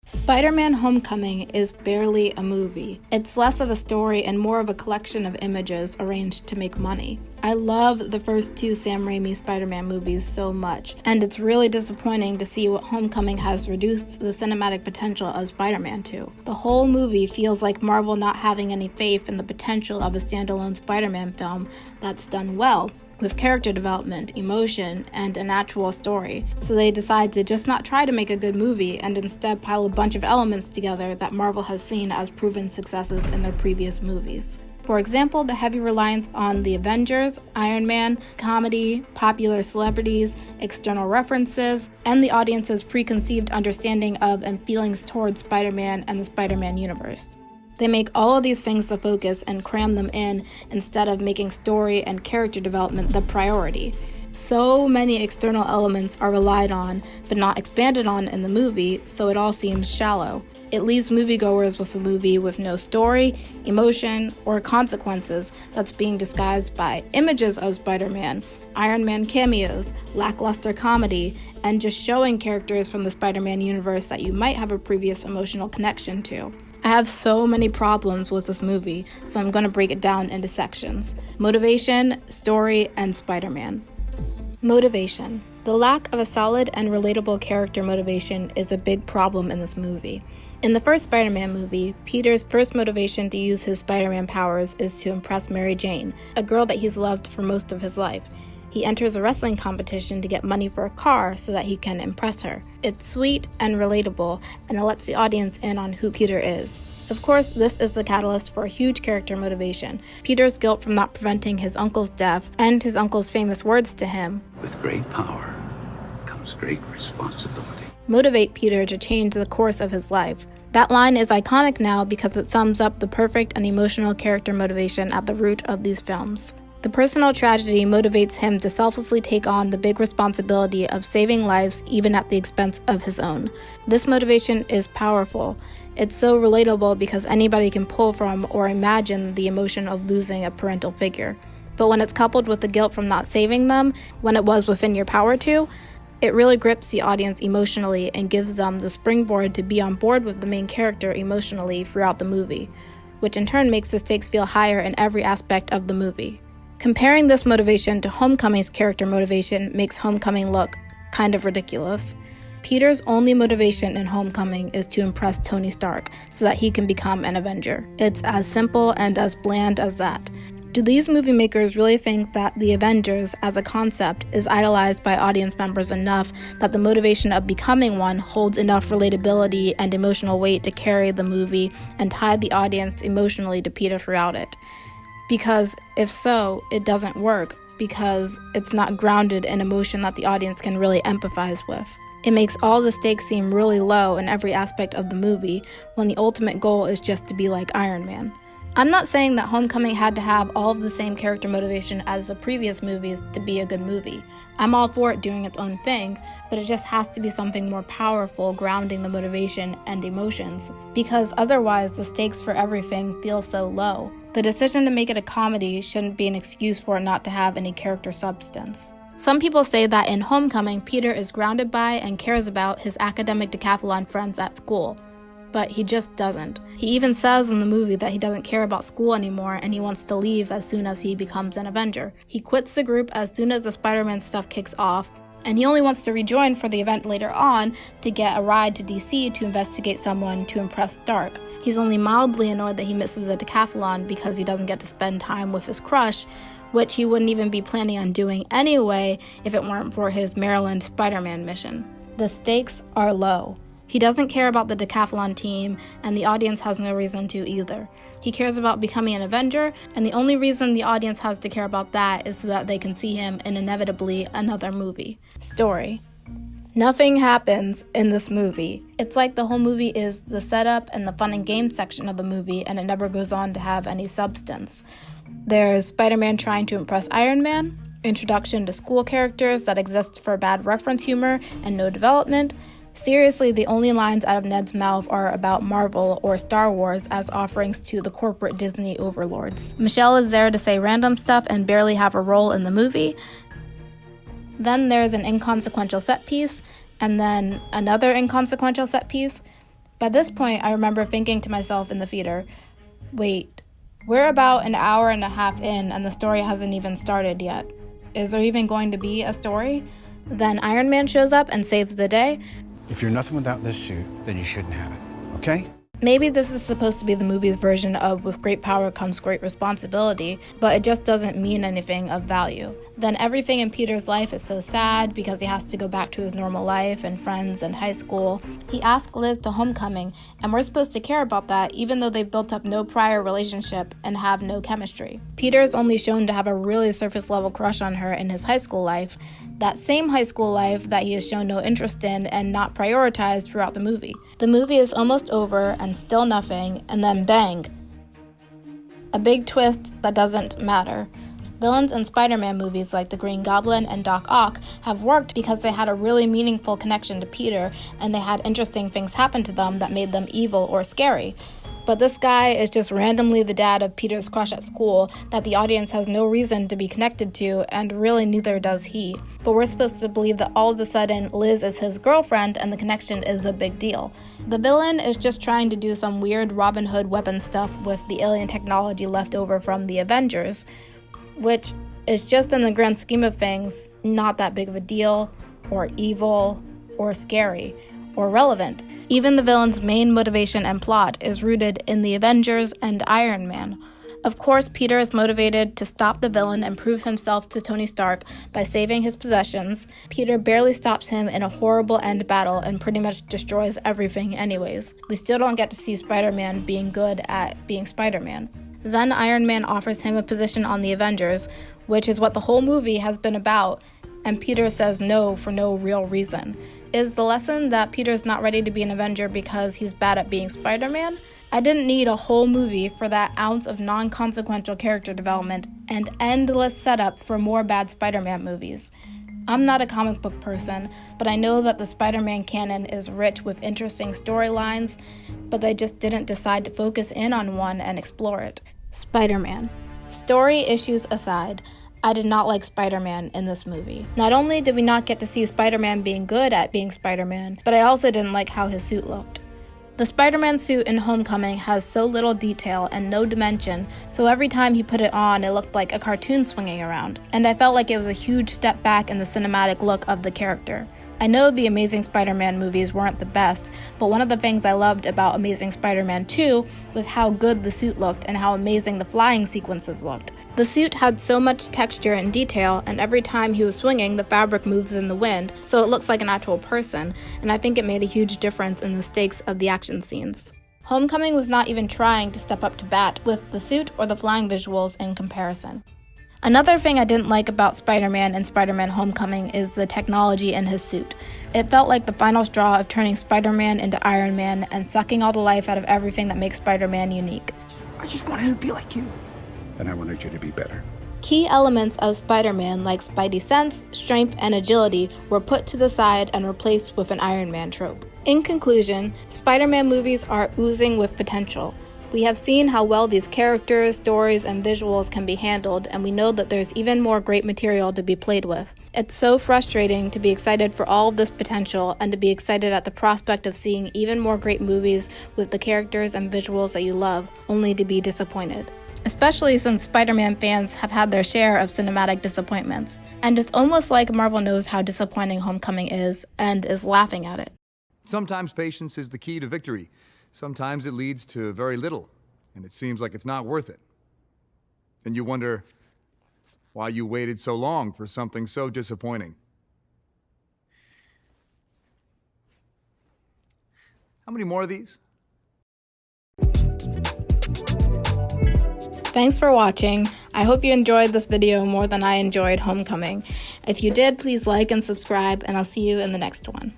Spider-Man Homecoming is barely a movie. It's less of a story and more of a collection of images arranged to make money. I love the first two Sam Raimi Spider-Man movies so much, and it's really disappointing to see what Homecoming has reduced the cinematic potential of Spider-Man to. The whole movie feels like Marvel not having any faith in the potential of a standalone Spider-Man film that's done well, with character development, emotion, and an actual story. So they decide to just not try to make a good movie and instead pile a bunch of elements together that Marvel has seen as proven successes in their previous movies. For example, the heavy reliance on the Avengers, Iron Man, comedy, popular celebrities, external references, and the audience's preconceived understanding of and feelings towards Spider-Man and the Spider-Man universe. They make all of these things the focus and cram them in instead of making story and character development the priority. So many external elements are relied on, but not expanded on in the movie, so it all seems shallow. It leaves moviegoers with a movie with no story, emotion, or consequences that's being disguised by images of Spider-Man, Iron Man cameos, lackluster comedy, and just showing characters from the Spider-Man universe that you might have a previous emotional connection to. I have so many problems with this movie, so I'm going to break it down into sections. Motivation, story, and Spider-Man. Motivation. The lack of a solid and relatable character motivation is a big problem in this movie. In the first Spider-Man movie, Peter's first motivation to use his Spider-Man powers is to impress Mary Jane, a girl that he's loved for most of his life. He enters a wrestling competition to get money for a car so that he can impress her. It's sweet and relatable, and it lets the audience in on who Peter is. Of course, this is the catalyst for a huge character motivation. Peter's guilt from not preventing his uncle's death and his uncle's famous words to him, "With great power comes great responsibility," motivate Peter to change the course of his life. That line is iconic now because it sums up the perfect and emotional character motivation at the root of these films. The personal tragedy motivates him to selflessly take on the big responsibility of saving lives even at the expense of his own. This motivation is powerful. It's so relatable because anybody can pull from or imagine the emotion of losing a parental figure. But when it's coupled with the guilt from not saving them when it was within your power to, it really grips the audience emotionally and gives them the springboard to be on board with the main character emotionally throughout the movie, which in turn makes the stakes feel higher in every aspect of the movie. Comparing this motivation to Homecoming's character motivation makes Homecoming look kind of ridiculous. Peter's only motivation in Homecoming is to impress Tony Stark so that he can become an Avenger. It's as simple and as bland as that. Do these movie makers really think that the Avengers as a concept is idolized by audience members enough that the motivation of becoming one holds enough relatability and emotional weight to carry the movie and tie the audience emotionally to Peter throughout it? Because if so, it doesn't work because it's not grounded in emotion that the audience can really empathize with. It makes all the stakes seem really low in every aspect of the movie when the ultimate goal is just to be like Iron Man. I'm not saying that Homecoming had to have all of the same character motivation as the previous movies to be a good movie. I'm all for it doing its own thing, but it just has to be something more powerful grounding the motivation and emotions, because otherwise the stakes for everything feel so low. The decision to make it a comedy shouldn't be an excuse for it not to have any character substance. Some people say that in Homecoming, Peter is grounded by and cares about his academic decathlon friends at school. But he just doesn't. He even says in the movie that he doesn't care about school anymore and he wants to leave as soon as he becomes an Avenger. He quits the group as soon as the Spider-Man stuff kicks off, and he only wants to rejoin for the event later on to get a ride to DC to investigate someone to impress Stark. He's only mildly annoyed that he misses the decathlon because he doesn't get to spend time with his crush, which he wouldn't even be planning on doing anyway if it weren't for his Maryland Spider-Man mission. The stakes are low. He doesn't care about the decathlon team, and the audience has no reason to either. He cares about becoming an Avenger, and the only reason the audience has to care about that is so that they can see him in inevitably another movie. Story. Nothing happens in this movie. It's like the whole movie is the setup and the fun and games section of the movie, and it never goes on to have any substance. There's Spider-Man trying to impress Iron Man, introduction to school characters that exist for bad reference humor and no development. Seriously, the only lines out of Ned's mouth are about Marvel or Star Wars as offerings to the corporate Disney overlords. Michelle is there to say random stuff and barely have a role in the movie. Then there's an inconsequential set piece, and then another inconsequential set piece. By this point, I remember thinking to myself in the theater, wait, we're about an hour and a half in and the story hasn't even started yet. Is there even going to be a story? Then Iron Man shows up and saves the day. If you're nothing without this suit, then you shouldn't have it, okay? Maybe this is supposed to be the movie's version of with great power comes great responsibility, but it just doesn't mean anything of value. Then everything in Peter's life is so sad because he has to go back to his normal life and friends and high school. He asks Liz to homecoming, and we're supposed to care about that even though they've built up no prior relationship and have no chemistry. Peter is only shown to have a really surface level crush on her in his high school life, that same high school life that he has shown no interest in and not prioritized throughout the movie. The movie is almost over and still nothing, and then bang. A big twist that doesn't matter. Villains in Spider-Man movies like the Green Goblin and Doc Ock have worked because they had a really meaningful connection to Peter and they had interesting things happen to them that made them evil or scary. But this guy is just randomly the dad of Peter's crush at school that the audience has no reason to be connected to, and really neither does he. But we're supposed to believe that all of a sudden Liz is his girlfriend and the connection is a big deal. The villain is just trying to do some weird Robin Hood weapon stuff with the alien technology left over from the Avengers, which is just in the grand scheme of things not that big of a deal, or evil, or scary, or relevant. Even the villain's main motivation and plot is rooted in the Avengers and Iron Man. Of course, Peter is motivated to stop the villain and prove himself to Tony Stark by saving his possessions. Peter barely stops him in a horrible end battle and pretty much destroys everything anyways. We still don't get to see Spider-Man being good at being Spider-Man. Then Iron Man offers him a position on the Avengers, which is what the whole movie has been about, and Peter says no for no real reason. Is the lesson that Peter's not ready to be an Avenger because he's bad at being Spider-Man? I didn't need a whole movie for that ounce of non-consequential character development and endless setups for more bad Spider-Man movies. I'm not a comic book person, but I know that the Spider-Man canon is rich with interesting storylines, but they just didn't decide to focus in on one and explore it. Spider-Man. Story issues aside, I did not like Spider-Man in this movie. Not only did we not get to see Spider-Man being good at being Spider-Man, but I also didn't like how his suit looked. The Spider-Man suit in Homecoming has so little detail and no dimension, so every time he put it on, it looked like a cartoon swinging around, and I felt like it was a huge step back in the cinematic look of the character. I know the Amazing Spider-Man movies weren't the best, but one of the things I loved about Amazing Spider-Man 2 was how good the suit looked and how amazing the flying sequences looked. The suit had so much texture and detail, and every time he was swinging, the fabric moves in the wind, so it looks like an actual person, and I think it made a huge difference in the stakes of the action scenes. Homecoming was not even trying to step up to bat with the suit or the flying visuals in comparison. Another thing I didn't like about Spider-Man and Spider-Man Homecoming is the technology in his suit. It felt like the final straw of turning Spider-Man into Iron Man and sucking all the life out of everything that makes Spider-Man unique. I just wanted to be like you. And I wanted you to be better. Key elements of Spider-Man like Spidey sense, strength, and agility were put to the side and replaced with an Iron Man trope. In conclusion, Spider-Man movies are oozing with potential. We have seen how well these characters, stories, and visuals can be handled, and we know that there's even more great material to be played with. It's so frustrating to be excited for all of this potential and to be excited at the prospect of seeing even more great movies with the characters and visuals that you love, only to be disappointed. Especially since Spider-Man fans have had their share of cinematic disappointments. And it's almost like Marvel knows how disappointing Homecoming is and is laughing at it. Sometimes patience is the key to victory. Sometimes it leads to very little, and it seems like it's not worth it. And you wonder why you waited so long for something so disappointing. How many more of these? Thanks for watching. I hope you enjoyed this video more than I enjoyed Homecoming. If you did, please like and subscribe, and I'll see you in the next one.